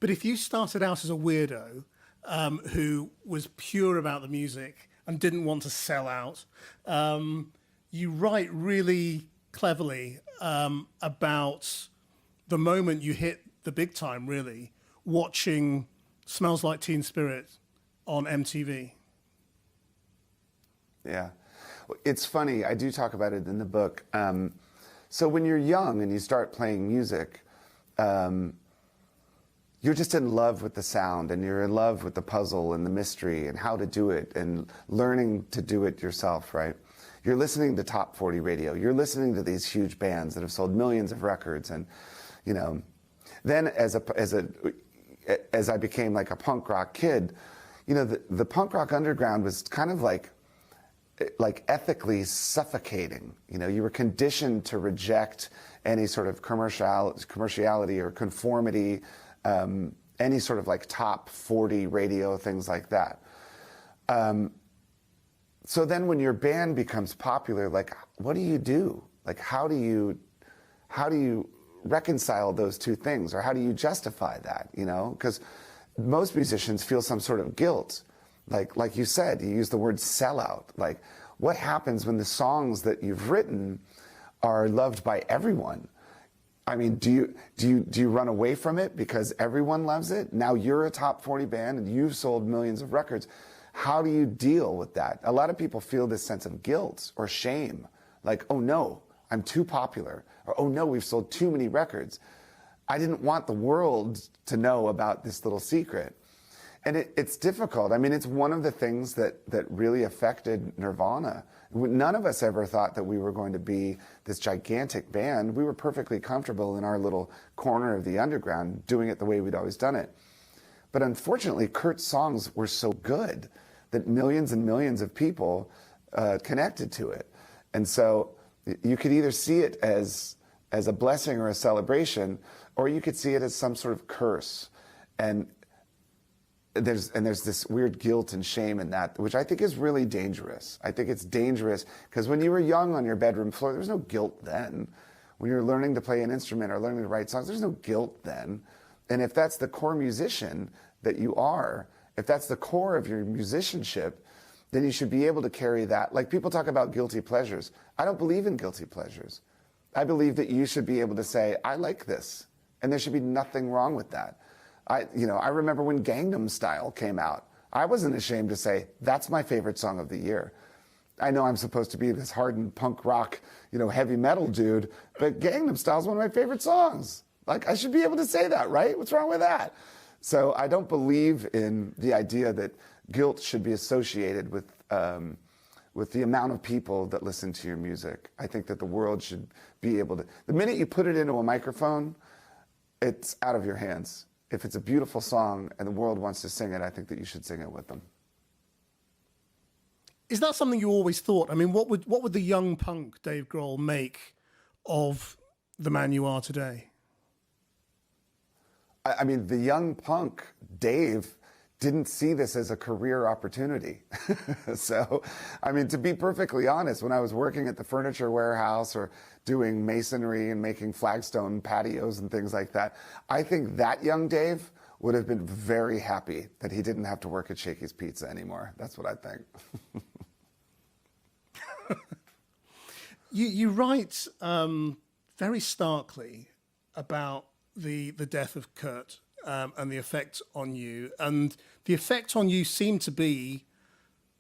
But if you started out as a weirdo who was pure about the music and didn't want to sell out, you write really cleverly about the moment you hit the big time, really, watching Smells Like Teen Spirit on MTV. Yeah. It's funny, I do talk about it in the book. So when you're young and you start playing music, you're just in love with the sound, and you're in love with the puzzle and the mystery and how to do it and learning to do it yourself, right? You're listening to top 40 radio. You're listening to these huge bands that have sold millions of records. And, you know, then as I became like a punk rock kid, you know, the punk rock underground was kind of like ethically suffocating. You know, you were conditioned to reject any sort of commerciality or conformity, any sort of like top 40 radio, things like that. So then when your band becomes popular, like, what do you do? Like, how do you reconcile those two things? Or how do you justify that, you know? Because most musicians feel some sort of guilt. Like you said, you use the word sellout. Like, what happens when the songs that you've written are loved by everyone? I mean, do you run away from it because everyone loves it? Now you're a top 40 band and you've sold millions of records. How do you deal with that? A lot of people feel this sense of guilt or shame. Like, oh no, I'm too popular. Or, oh no, we've sold too many records. I didn't want the world to know about this little secret. And it's difficult. I mean, it's one of the things that really affected Nirvana. None of us ever thought that we were going to be this gigantic band. We were perfectly comfortable in our little corner of the underground, doing it the way we'd always done it. But unfortunately, Kurt's songs were so good that millions and millions of people connected to it. And so you could either see it as a blessing or a celebration, or you could see it as some sort of curse. And there's this weird guilt and shame in that, which I think is really dangerous. I think it's dangerous because when you were young on your bedroom floor, there was no guilt then. When you're learning to play an instrument or learning to write songs, there's no guilt then. And if that's the core musician that you are, if that's the core of your musicianship, then you should be able to carry that. Like, people talk about guilty pleasures. I don't believe in guilty pleasures. I believe that you should be able to say, I like this, and there should be nothing wrong with that. I remember when Gangnam Style came out. I wasn't ashamed to say, that's my favorite song of the year. I know I'm supposed to be this hardened punk rock, heavy metal dude, but Gangnam Style is one of my favorite songs. Like, I should be able to say that, right? What's wrong with that? So I don't believe in the idea that guilt should be associated with the amount of people that listen to your music. I think that the world should be able to, the minute you put it into a microphone, it's out of your hands. If it's a beautiful song and the world wants to sing it, I think that you should sing it with them. Is that something you always thought? I mean, what would the young punk Dave Grohl make of the man you are today? I mean, the young punk Dave didn't see this as a career opportunity. So, I mean, to be perfectly honest, when I was working at the furniture warehouse or doing masonry and making flagstone patios and things like that, I think that young Dave would have been very happy that he didn't have to work at Shakey's Pizza anymore. That's what I think. You write very starkly about the death of Kurt and the effect on you. And the effect on you seemed to be,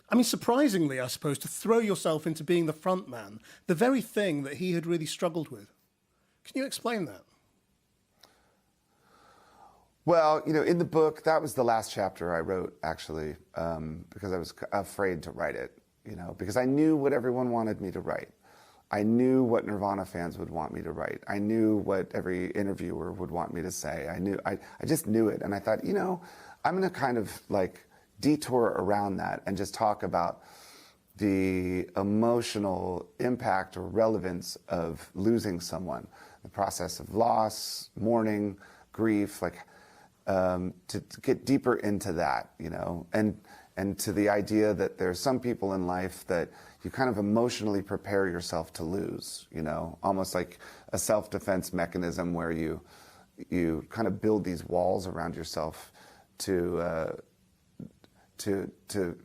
I mean, surprisingly, I suppose, to throw yourself into being the front man, the very thing that he had really struggled with. Can you explain that? Well, in the book, that was the last chapter I wrote, actually, because I was afraid to write it, because I knew what everyone wanted me to write. I knew what Nirvana fans would want me to write. I knew what every interviewer would want me to say. I just knew it. And I thought, I'm going to kind of like detour around that and just talk about the emotional impact or relevance of losing someone, the process of loss, mourning, grief, like to get deeper into that, and to the idea that there's some people in life that you kind of emotionally prepare yourself to lose, almost like a self-defense mechanism where you you kind of build these walls around yourself to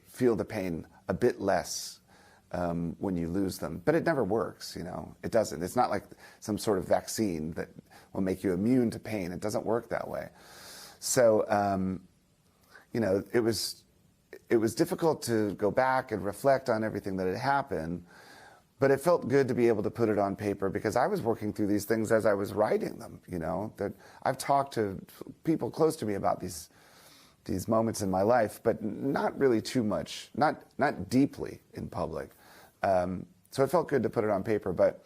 feel the pain a bit less when you lose them. But it never works, you know. It doesn't. It's not like some sort of vaccine that will make you immune to pain. It doesn't work that way. So, you know, it was difficult to go back and reflect on everything that had happened, but it felt good to be able to put it on paper because I was working through these things as I was writing them, you know. That I've talked to people close to me about these moments in my life, but not really too much, not deeply in public. So it felt good to put it on paper. But,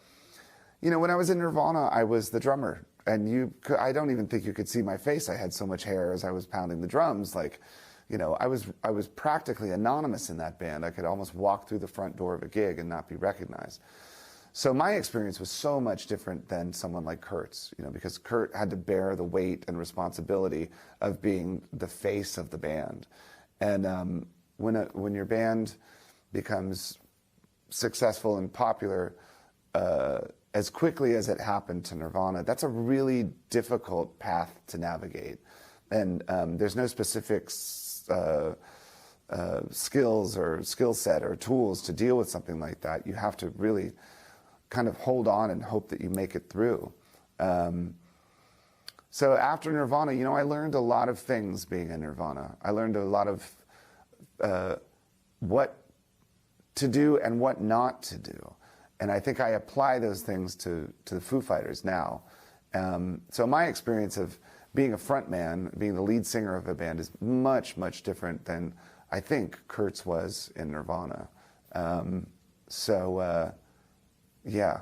you know, when I was in Nirvana, I was the drummer. And I don't even think you could see my face. I had so much hair as I was pounding the drums. Like, you know, I was practically anonymous in that band. I could almost walk through the front door of a gig and not be recognized. So my experience was so much different than someone like Kurt's, you know, because Kurt had to bear the weight and responsibility of being the face of the band. And when your band becomes successful and popular, as quickly as it happened to Nirvana, that's a really difficult path to navigate. And there's no specific skills or skill set or tools to deal with something like that. You have to really kind of hold on and hope that you make it through. So after Nirvana, you know, I learned a lot of things being in Nirvana. I learned a lot of what to do and what not to do. And I think I apply those things to the Foo Fighters now. So my experience of being a front man, being the lead singer of a band is much, much different than I think Kurt's was in Nirvana. Yeah.